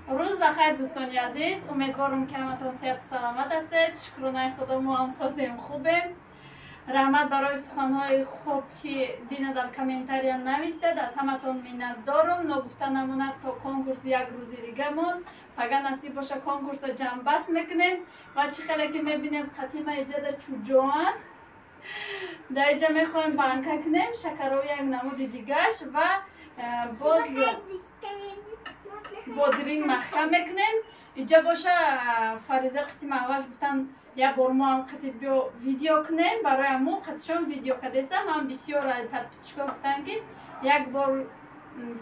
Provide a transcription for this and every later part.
روز بخیر دوستان عزیز، امیدوارم که همتون صحت سلامت هستید. شکرانه خدا ما هم سازیم خوبیم. رحمت برای سخنهای خوب که دینا در کامنتاریا نویسید. از همتون منت دارم. نگفته نمونه تا کنکورس یک روز دیگه مون اگر نصیب باشه کنکورس جمع بس میکنیم و چه خیلی که میبینید خطیمه ایجاد چوجوان در اینجا میخوایم بانکه کنیم شکر و یک نمود دیگهش و باز بادرینگ محکم میکنیم. اینجا باشه فریزه خطی محوش گفتن یا بار ما هم خطی ویدیو کنیم برای همون خطیشون ویدیو کدیستم هم بسیار پدپسچکا گفتن که یک بار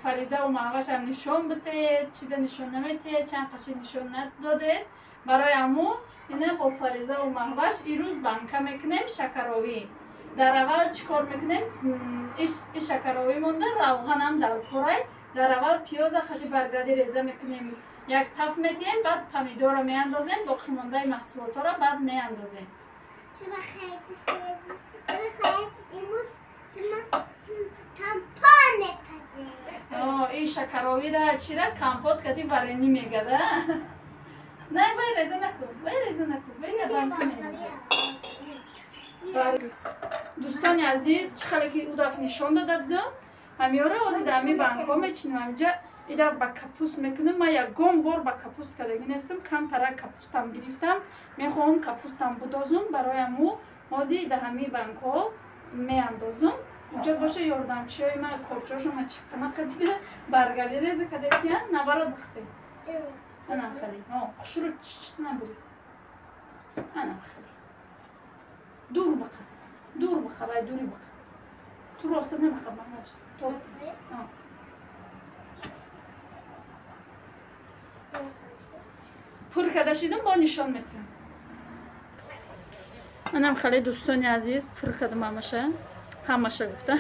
فریزه و محوش هم نشون بده چیده نشون نمیده چند قشی نشون نداده برای همون اینه با فریزه و محوش این روز بانکه میکنیم شکراوی. در اول چیکار میکنیم؟ این شکراوی مونده روغن هم در پورای در اول پیاز خطی برگردی ریزه میکنیم یک تف میتیم بعد پمیدور رو میاندازیم باقی مونده محصولات رو بعد میاندازیم. شما خیلی بخیر امروز شما کمپوت میپزید. این شکراوی را چی را کمپوت کردی ورنی میگده. نه وای ریزه نکن وای بانکه میندازیم. دوستان عزیز چه خیلی که او دفع نشان داده بودم همیاره آزی دمی بانکا میچینم همینجا ایده با کپوست میکنم. من یک گم بار با کپوست کدگی نیستم کم ترک کپوستم گرفتم میخوام کپوستم بدازم برای همو آزی ایده همی بانکا میاندازم. اونجا باشه یاردمچی های من کارچاشون چپنه قبیده برگردی ریزه کدیسیان نبرا دخته انم خیلی خوشورو چشت نبود انم خیلی دور بخواه باید دوری بخواه تو راسته نمیخواه بانش تو پر کده شیدم با نشان میتونم. منم خیلی دوستانی عزیز پر کدم همشه گفتم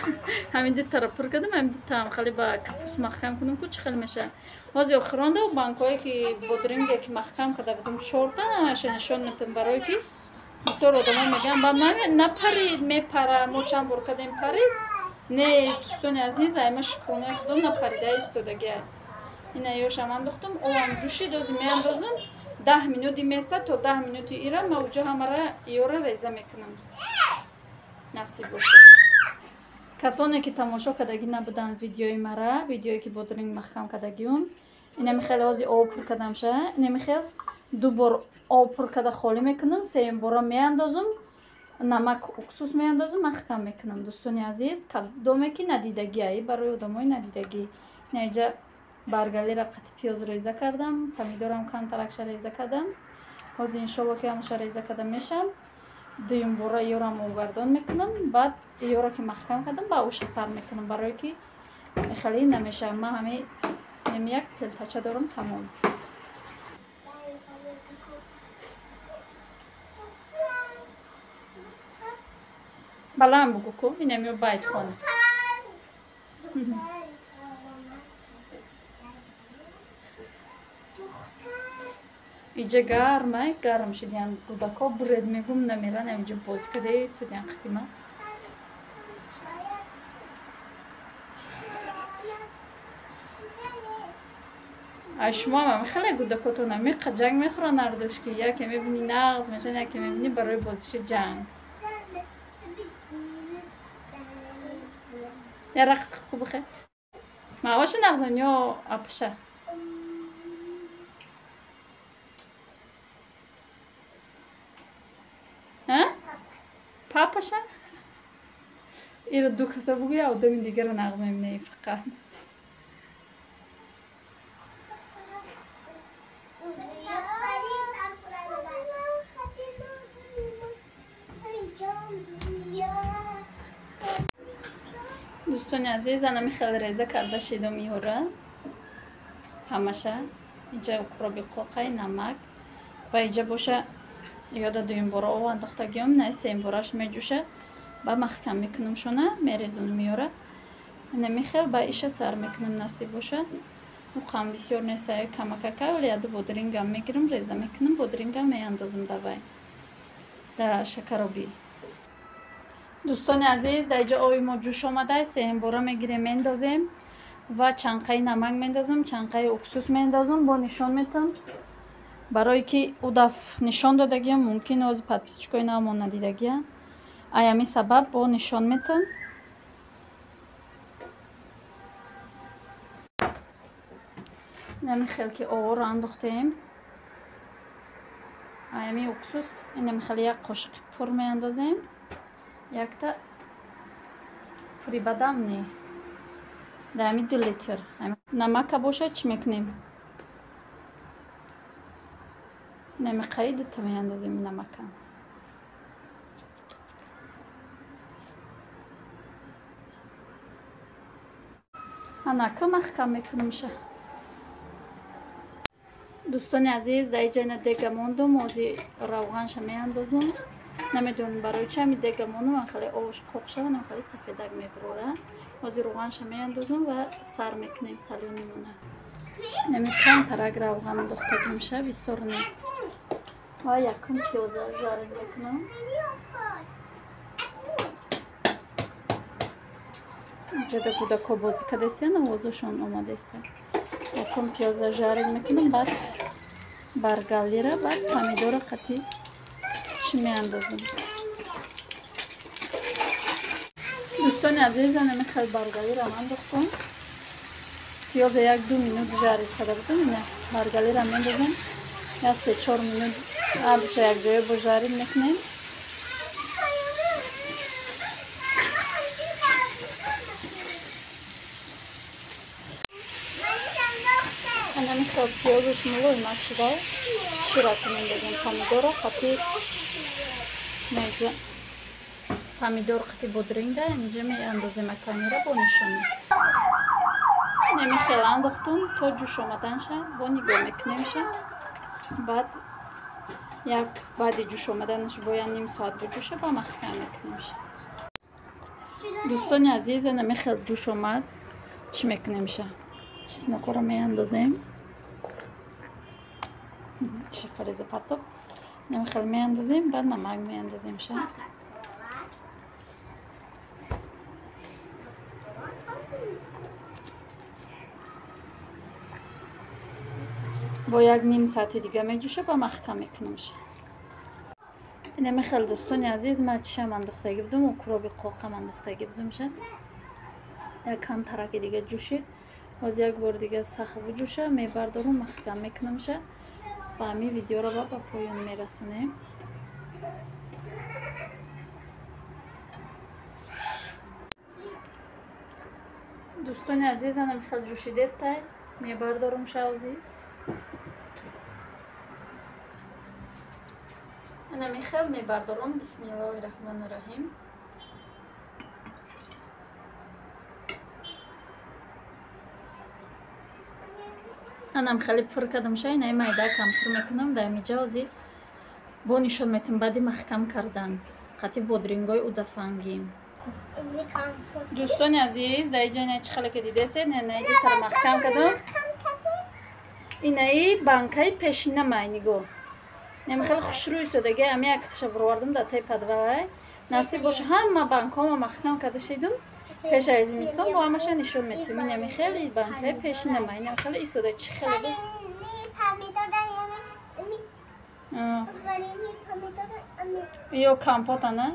همین دید طرف پر کدم همین دید هم خیلی با کپوس محکم کنم که چه خیلی میشه وازی آخرانده و بانکایی که بادرینگی که محکم کده بدم چورتن همشه نشان میتونم برای که بسیار آدم ها میگن با نپرید میپره ما چند بار کدیم پرید نه دوستانی عزیز ایمه شکرانه خودم نپریده ایستادگی این ایوش هم انداختم او هم جوشی دوزی میاندازم 10 مینوتی میسته تا 10 مینوتی ایره ما اوجا همه را ایوره ریزه میکنم نصیب باشه. کسانی که تماشا کدگی نبودن ویدیوی مرا ویدیویی که بادرینگ محکم کدگیم اینه میخیل آزی آب پر کدم شه اینه میخیل 2 بار آب پر کده خالی میکنم 3 بار میاندازم نمک اکسوس میاندازم محکم میکنم. دوستانی عزیز کدومی که ندیدگی ای برای آدمای ندیدگی اینجا برگلی را قطع پیاز ریزه کردم پمیدورم کم ترکش ریزه کردم باز انشالله که همش ریزه کردم میشم دویم بار یورم اوگردان میکنم بعد یورا که محکم کردم با اوش سر میکنم برای که خیلی نمیشه. من همه یک پلتچه دارم تمام. بلند بگو که اینه میو باید خانه اینجا گرم شدیم کودکا برد میگم نمیرن اینجا باز کده ایستدیم ختیمه شما هم خیلی کودکاتون نمیقه جنگ میخورن اردوش که یکی میبینی نغز میشن یکی میبینی برای بازیش جنگ یا رقص خوب بخیر معواش نغزن یا اپشه پاپشه ایره دو کسا بگوی او دومین دیگر نغزم نه فقط دوستان عزیز انا خیلی ریزه کرده شیدم میوره همشه اینجا اکرابی قوقای نمک و اینجا باشه یاده دویم باره او انداختگیم نه 3 بارش میجوشه با محکم میکنم شونه میریزم میوره نمیخیر با ایش سر میکنم نصیب باشه او خام بسیار نیست کمککه ولی یاد بادرینگ هم میگیرم ریزه میکنم بادرینگ هم میاندازم دوای در شکرابی. دوستان عزیز در اینجا آبی ما جوش آمده 3 باره میگیریم میندازیم و چنقه نمک میندازم، چنقه اکسوس میندازم. با نشان میتم برای که او دف نشان دادگیم ممکن از подписчикой نام ندیدگی ایمی سبب با نشان میتم. نمیخیل که آور رو انداختیم. ایمی اکسوس این نمیخیل یک قاشق پر میاندازیم. یک تا پوری بدم نی دامی 2 لیتر. نمک باشه چی میکنیم؟ نمیخیل دوتا میاندازیم نمک. انکه محکم میکنیم شه. دوستان عزیز در اینجا دیگه موندم موزی روغنش میاندازم. نمیدونم برای چه می دیگه موندم خیلی آش خوک شده و خیلی سفیدک میبروره. موزی روغنش میاندازم و سر میکنیم سالونی مونه. نمیتونم ترک روغن انداختگیم شه بسیار نی. و یکم پیازه جارد میکنم. اینجا ده کودکا بازی کردستین آوازشون آماده است. یکم پیازه جارد میکنم بعد برگلی را بعد پامیدور قطعی میاندازم. دوستان عزیز نمیخواد برگلی را انداختم. پیاز 1-2 مینوت جارد کرده بودم. نه برگلی را میاندازم. یا 3-4 مینوت آبش یک جای با جارد میکنیم. نمیخواد پیازش ملوی نشده شیره کنیم بگیم پامیدور قطعی میگه پامیدور قطعی بودرینده اینجا میاندازیم اکنی را با نشانی. نمیخواد انداختم تا جوش آمدن شه با نگاه میکنیم شه. بعد یک بعد جوش آمدنش باید نیم ساعت بجوشه با محکم میکنیم شه. دوستان عزیز نمیخواد جوش آمد چی میکنیم شه؟ چسناک رو میاندازیم. فریز پرتو نمیخواد میاندازیم بعد نمک میاندازیم شه. با یک نیم ساعت دیگه میجوشه با محکم میکنیم شه. نمیخواد دوستان عزیز ما چیم انداختگی بودم و کرابی قاقم انداختگی بودم شه. یک کم ترک دیگه جوشید. باز یک بار دیگه سخت بجوشه میبردارم محکم میکنم شه. با همین ویدیو رو با پایان میرسونیم. دوستان عزیز نمیخواد جوشیده است میبردارم شوزی. نمیخواد میبردارم. بسم الله الرحمن الرحیم. انم خیلی پر کردم شه. نه مایده کم پر میکنم در اینجا با نشان میتونم بعدی محکم کردن قطعی بودرینگای او دفنگیم. دوستان عزیز در اینجا نه چه خلق دیده است نه نه دیتر محکم کردم. اینایی بانکای پیشینه ماینیگو نمیخواد خوشروی استادگی امی اکتش بروردم در تای پدوای نصیب باشه همه بانک‌ها ما محکم کرده شدم. پیش از میستم با همش نشون میتونم. نمیخواد بانکای پیشینه ماین نمیخواد استاد چه خلق یو کامپوت نه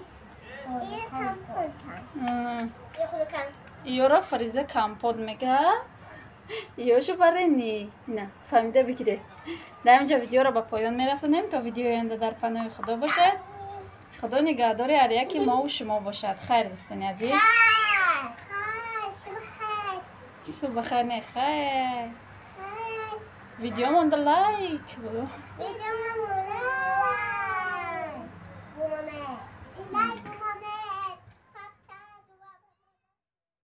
یو را فریزه کامپوت میگه یوشو برنی نه فهمیده بگیره. در اینجا ویدیو را با پایان میرسونیم تا ویدیو آینده در پناه خدا باشد. خدا نگهدار هر یکی ما و شما باشد. خیر دوستان عزیز. صبح خیر. نه خیر. ویدیو مونده لایک.